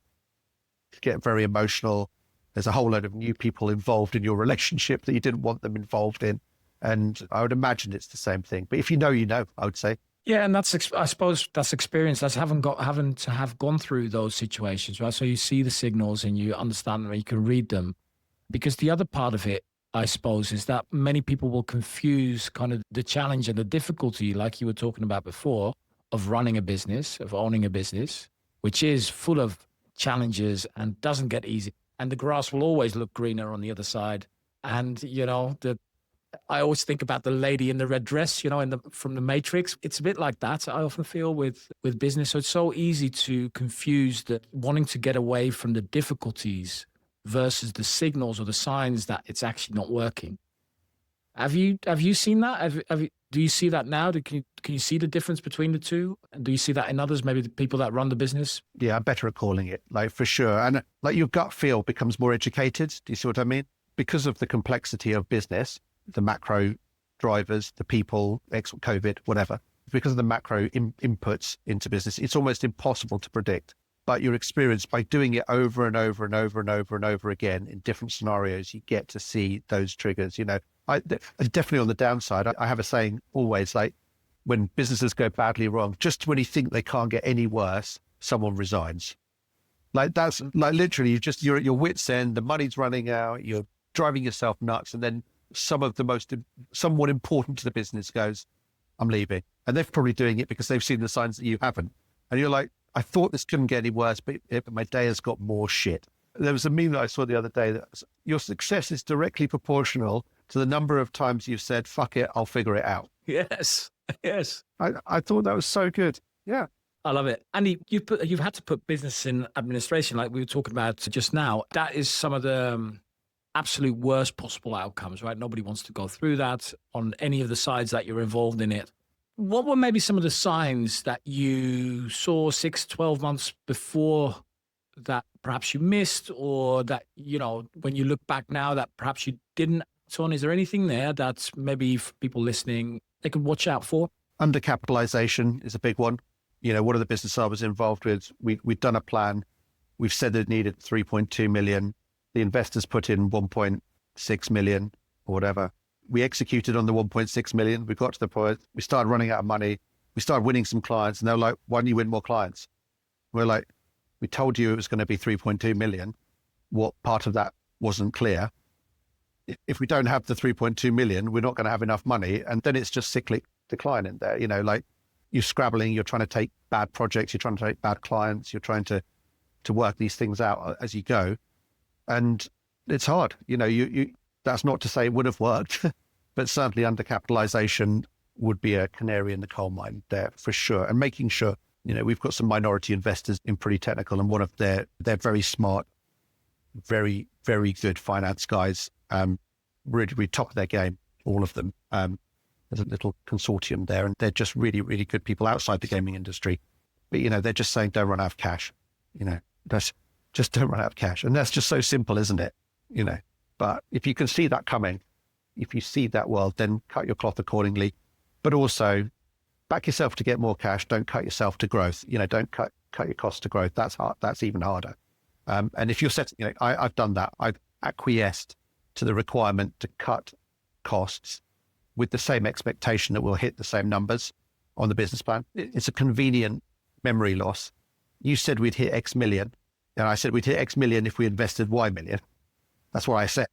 get very emotional. There's a whole load of new people involved in your relationship that you didn't want them involved in. And I would imagine it's the same thing. But if you know, I would say. Yeah, and I suppose that's experience. That's having to have gone through those situations, right? So you see the signals and you understand them and you can read them. Because the other part of it, I suppose, is that many people will confuse kind of the challenge and the difficulty, like you were talking about before, of running a business, of owning a business, which is full of challenges and doesn't get easy. And the grass will always look greener on the other side. And, I always think about the lady in the red dress, from the Matrix. It's a bit like that, I often feel, with business. So it's so easy to confuse the wanting to get away from the difficulties versus the signals or the signs that it's actually not working. Have you seen that? Do you see that now? Can you see the difference between the two? And do you see that in others, maybe the people that run the business? Yeah, I'm better at calling it, for sure. And your gut feel becomes more educated. Do you see what I mean? Because of the complexity of business, the macro drivers, the people, COVID, whatever, because of the macro inputs into business, it's almost impossible to predict. But your experience by doing it over and over and over and over and over again in different scenarios, you get to see those triggers. I definitely on the downside, I have a saying always, like, when businesses go badly wrong, just when you think they can't get any worse, someone resigns. Like that's like literally you're at your wit's end, the money's running out, you're driving yourself nuts. And then someone important to the business goes, I'm leaving. And they're probably doing it because they've seen the signs that you haven't. And you're like, I thought this couldn't get any worse, but my day has got more shit. There was a meme that I saw the other day that your success is directly proportional to the number of times you've said, fuck it, I'll figure it out. Yes. Yes. I thought that was so good. Yeah. I love it. Andy, you've had to put business in administration like we were talking about just now. That is some of the absolute worst possible outcomes, right? Nobody wants to go through that on any of the sides that you're involved in it. What were maybe some of the signs that you saw 6, 12 months before that perhaps you missed, or that, when you look back now that perhaps you didn't act on? Is there anything there that's maybe for people listening, they could watch out for? Undercapitalisation is a big one. One of the business I was involved with, we'd done a plan. We've said it needed 3.2 million. The investors put in 1.6 million or whatever. We executed on the 1.6 million. We got to the point, we started running out of money. We started winning some clients, and they're like, why don't you win more clients? We're like, we told you it was going to be 3.2 million. What part of that wasn't clear? If we don't have the 3.2 million, we're not going to have enough money. And then it's just cyclic decline in there. Like you're scrabbling, you're trying to take bad projects, you're trying to take bad clients, you're trying to work these things out as you go. And it's hard. That's not to say it would have worked, but certainly undercapitalization would be a canary in the coal mine there for sure. And making sure, we've got some minority investors in Pretty Technical, and one of they're very smart, very, very good finance guys, really top of their game, all of them. There's a little consortium there, and they're just really, really good people outside the gaming industry. But, they're just saying, don't run out of cash. That's just don't run out of cash. And that's just so simple, isn't it? But if you can see that coming, if you see that world, then cut your cloth accordingly. But also back yourself to get more cash. Don't cut yourself to growth. Don't cut your costs to growth. That's hard. That's even harder. And if you're setting, I've done that. I've acquiesced to the requirement to cut costs with the same expectation that we'll hit the same numbers on the business plan. It's a convenient memory loss. You said we'd hit X million, and I said we'd hit X million if we invested Y million. That's what I said.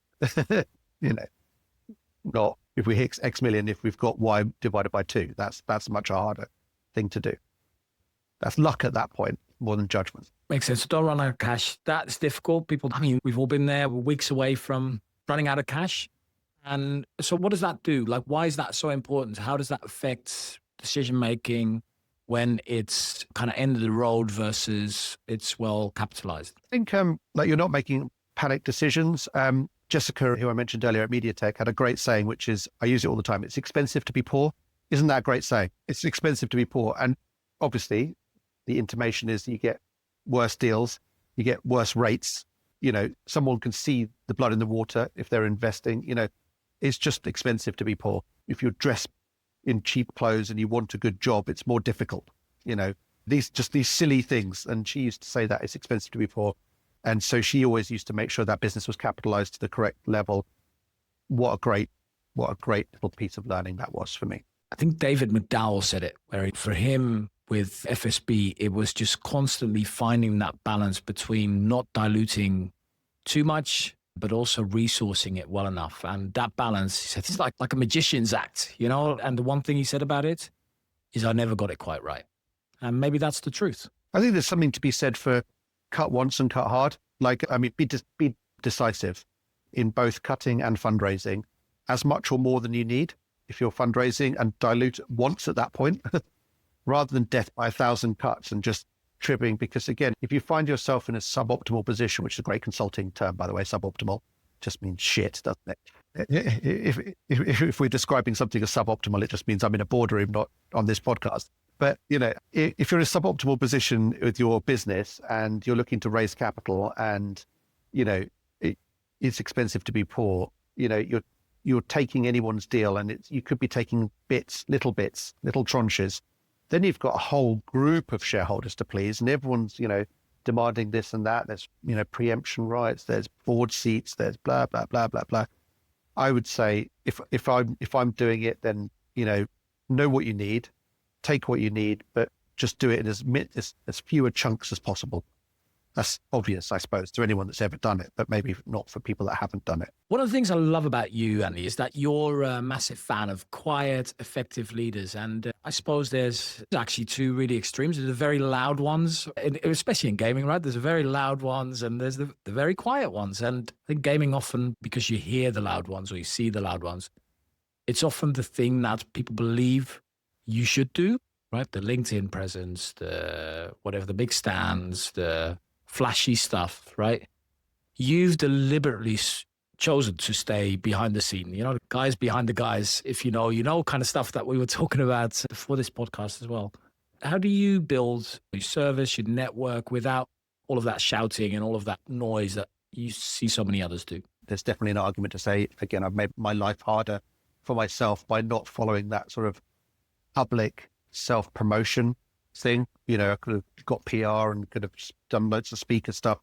Not if we hit X million if we've got Y divided by 2. That's a much harder thing to do. That's luck at that point more than judgment. Makes sense. Don't run out of cash. That's difficult. We've all been there. We're weeks away from running out of cash. And so what does that do? Like, why is that so important? How does that affect decision-making when it's kind of end of the road versus it's well capitalized? I think like you're not making panic decisions. Jessica, who I mentioned earlier at MediaTek, had a great saying, which is, I use it all the time. It's expensive to be poor. Isn't that a great saying? It's expensive to be poor. And obviously the intimation is you get worse deals, you get worse rates. Someone can see the blood in the water if they're investing. It's just expensive to be poor. If you're dressed in cheap clothes and you want a good job, it's more difficult. These silly things. And she used to say that it's expensive to be poor. And so she always used to make sure that business was capitalized to the correct level. What a great little piece of learning that was for me. I think David McDowell said it, where for him with FSB, it was just constantly finding that balance between not diluting too much, but also resourcing it well enough. And that balance, he said, it's like a magician's act, And the one thing he said about it is I never got it quite right. And maybe that's the truth. I think there's something to be said for cut once and cut hard. Be decisive in both cutting and fundraising, as much or more than you need if you're fundraising, and dilute once at that point, rather than death by 1,000 cuts and just tripping. Because again, if you find yourself in a suboptimal position, which is a great consulting term, by the way, suboptimal just means shit, doesn't it? If we're describing something as suboptimal, it just means I'm in a boardroom, not on this podcast. But, if you're in a suboptimal position with your business and you're looking to raise capital and, it's expensive to be poor, you're you're taking anyone's deal, and you could be taking little tranches. Then you've got a whole group of shareholders to please, and everyone's, demanding this and that. There's, preemption rights, there's board seats, there's blah, blah, blah, blah, blah. I would say if I'm doing it, then, know what you need, take what you need, but just do it in as fewer chunks as possible. That's obvious, I suppose, to anyone that's ever done it, but maybe not for people that haven't done it. One of the things I love about you, Andy, is that you're a massive fan of quiet, effective leaders. And I suppose there's actually two really extremes. There's the very loud ones, especially in gaming, right? There's the very loud ones and there's the very quiet ones. And I think gaming often, because you hear the loud ones or you see the loud ones, it's often the thing that people believe you should do, right? The LinkedIn presence, the big stands, the flashy stuff, right? You've deliberately chosen to stay behind the scene, the guys behind the guys, if you know kind of stuff that we were talking about before this podcast as well. How do you build your service, your network without all of that shouting and all of that noise that you see so many others do? There's definitely an argument to say, again, I've made my life harder for myself by not following that sort of public self-promotion thing. I could have got PR and could have done loads of speaker stuff.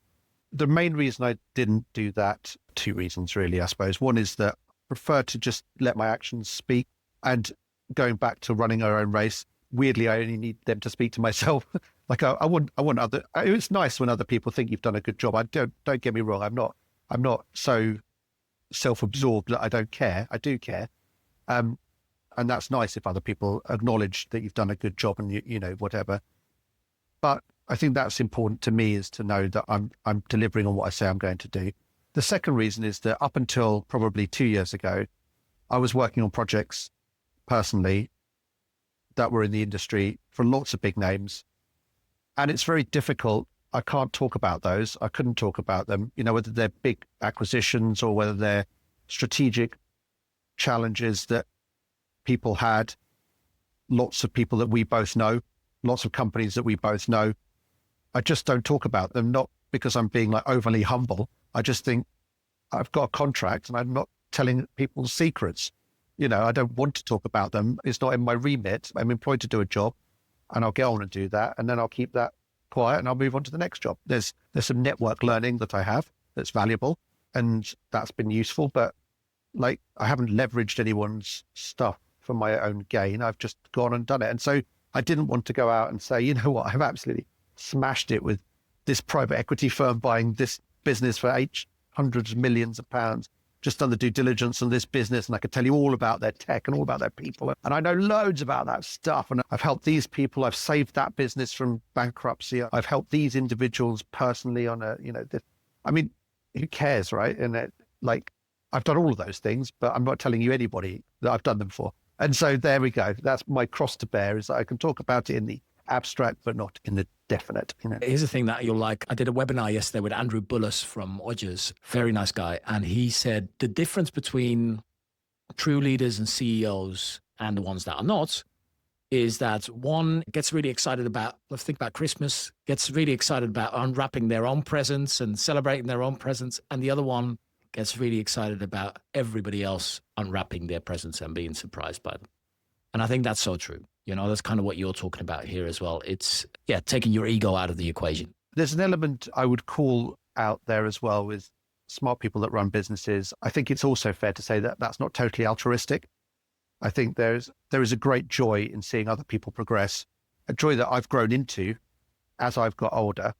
The main reason I didn't do that, two reasons really, I suppose. One is that I prefer to just let my actions speak. And going back to running our own race, weirdly, I only need them to speak to myself. Like I want other. It's nice when other people think you've done a good job. Don't get me wrong. I'm not so self-absorbed that I don't care. I do care. And that's nice if other people acknowledge that you've done a good job and whatever. But I think that's important to me, is to know that I'm delivering on what I say I'm going to do. The second reason is that up until probably 2 years ago, I was working on projects personally that were in the industry for lots of big names. And it's very difficult. I can't talk about those. I couldn't talk about them, whether they're big acquisitions or whether they're strategic challenges that people had, lots of people that we both know, lots of companies that we both know. I just don't talk about them, not because I'm being overly humble. I just think I've got a contract and I'm not telling people secrets. I don't want to talk about them. It's not in my remit. I'm employed to do a job and I'll get on and do that. And then I'll keep that quiet and I'll move on to the next job. There's some network learning that I have that's valuable and that's been useful, but I haven't leveraged anyone's stuff for my own gain. I've just gone and done it. And so I didn't want to go out and say, I've absolutely smashed it with this private equity firm buying this business for hundreds of millions of pounds, just done the due diligence on this business. And I could tell you all about their tech and all about their people. And I know loads about that stuff. And I've helped these people. I've saved that business from bankruptcy. I've helped these individuals personally on who cares, right? And I've done all of those things, but I'm not telling you anybody that I've done them for. And so there we go. That's my cross to bear, is that I can talk about it in the abstract, but not in the definite. Here's the thing that you'll like. I did a webinar yesterday with Andrew Bullis from Odgers, very nice guy. And he said the difference between true leaders and CEOs and the ones that are not is that one gets really excited about, let's think about Christmas, gets really excited about unwrapping their own presents and celebrating their own presents. And the other one gets really excited about everybody else unwrapping their presents and being surprised by them. And I think that's so true. That's kind of what you're talking about here as well. It's, taking your ego out of the equation. There's an element I would call out there as well with smart people that run businesses. I think it's also fair to say that that's not totally altruistic. I think there is a great joy in seeing other people progress, a joy that I've grown into as I've got older.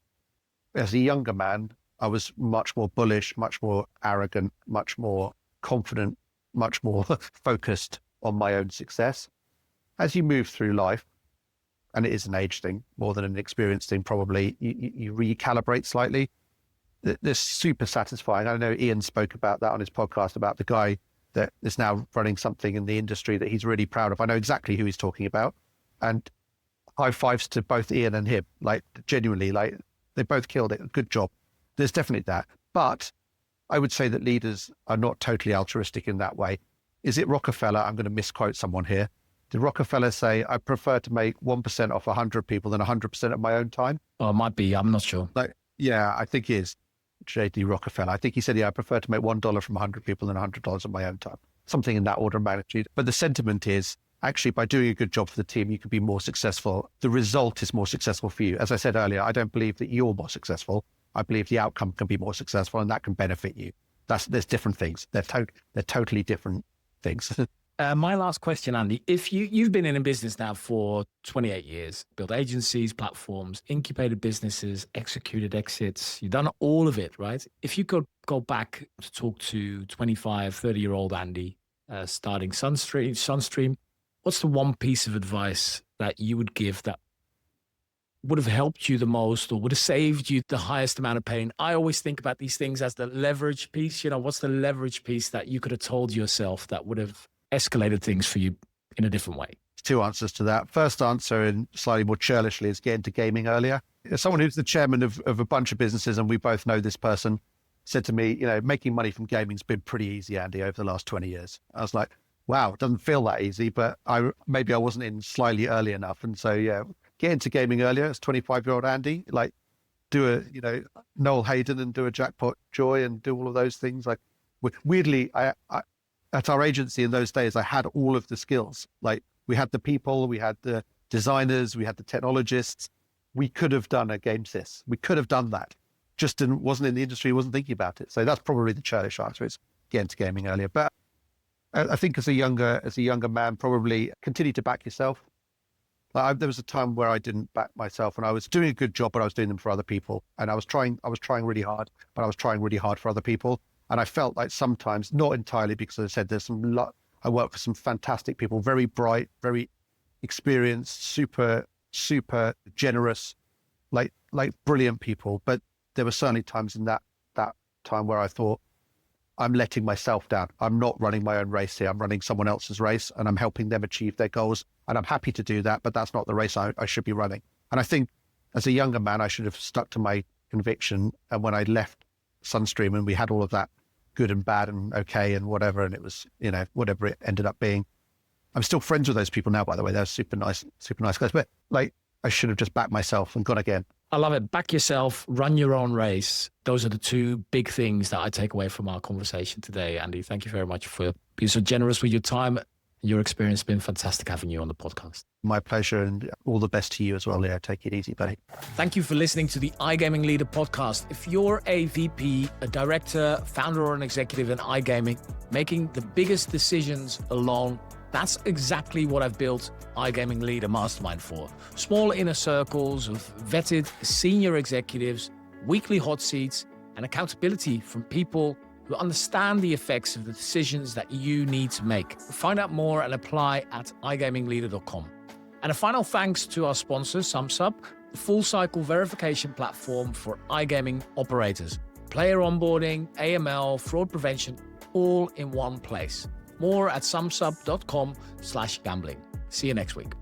As a younger man, I was much more bullish, much more arrogant, much more confident, much more focused on my own success. As you move through life, and it is an age thing more than an experience thing, probably, you recalibrate slightly. This super satisfying. I know Ian spoke about that on his podcast, about the guy that is now running something in the industry that he's really proud of. I know exactly who he's talking about. And high fives to both Ian and him, genuinely, they both killed it. Good job. There's definitely that. But I would say that leaders are not totally altruistic in that way. Is it Rockefeller? I'm going to misquote someone here. Did Rockefeller say, I prefer to make 1% off 100 people than 100% of my own time? Oh, it might be. I'm not sure. I think he is. J.D. Rockefeller. I think he said, I prefer to make $1 from 100 people than $100 of my own time. something in that order of magnitude. But the sentiment is actually by doing a good job for the team, you can be more successful. The result is more successful for you. As I said earlier, I don't believe that you're more successful. I believe the outcome can be more successful and that can benefit you. There's different things. They're totally different things. My last question, Andy, if you've been in business now for 28 years, built agencies, platforms, incubated businesses, executed exits, you've done all of it, right? If you could go back to talk to 25, 30-year-old Andy, starting Sunstream, what's the one piece of advice that you would give that would have helped you the most or would have saved you the highest amount of pain? I always think about these things as the leverage piece. What's the leverage piece that you could have told yourself that would have escalated things for you in a different way? Two answers to that. First answer, and slightly more churlishly, is get into gaming earlier. As someone who's the chairman of a bunch of businesses, and we both know this person, said to me, making money from gaming's been pretty easy, Andy, over the last 20 years. I was like, wow, it doesn't feel that easy, but maybe I wasn't in slightly early enough. And so, yeah, get into gaming earlier as 25-year-old Andy, like do a, Noel Hayden and do a Jackpot Joy and do all of those things. Like weirdly, I at our agency in those days, I had all of the skills. Like we had the people, we had the designers, we had the technologists. We could have done a game sys. We could have done that. Just wasn't in the industry, wasn't thinking about it. So that's probably the churlish answer, is get into gaming earlier. But I think as a younger man, probably continue to back yourself. There was a time where I didn't back myself, and I was doing a good job, but I was doing them for other people. And I was trying really hard, but I was trying really hard for other people. And I felt like sometimes, not entirely, because as I said, I work for some fantastic people, very bright, very experienced, super generous, like brilliant people. But there were certainly times in that time where I thought, I'm letting myself down. I'm not running my own race here. I'm running someone else's race, and I'm helping them achieve their goals. And I'm happy to do that, but that's not the race I should be running. And I think as a younger man, I should have stuck to my conviction. And when I left Sunstream and we had all of that good and bad and okay and whatever, and it was, whatever it ended up being, I'm still friends with those people now, by the way. They're super nice guys. But like, I should have just backed myself and gone again. I love it. Back yourself, run your own race. Those are the two big things that I take away from our conversation today. Andy, thank you very much for being so generous with your time. Your experience has been fantastic having you on the podcast. My pleasure, and all the best to you as well. Yeah, take it easy, buddy. Thank you for listening to the iGaming Leader podcast. If you're a VP, a director, founder, or an executive in iGaming, making the biggest decisions alone, that's exactly what I've built iGaming Leader Mastermind for. Small inner circles of vetted senior executives, weekly hot seats, and accountability from people who understand the effects of the decisions that you need to make. Find out more and apply at igamingleader.com. And a final thanks to our sponsor, SumSub, the full cycle verification platform for iGaming operators. Player onboarding, AML, fraud prevention, all in one place. More at sumsub.com/gambling. See you next week.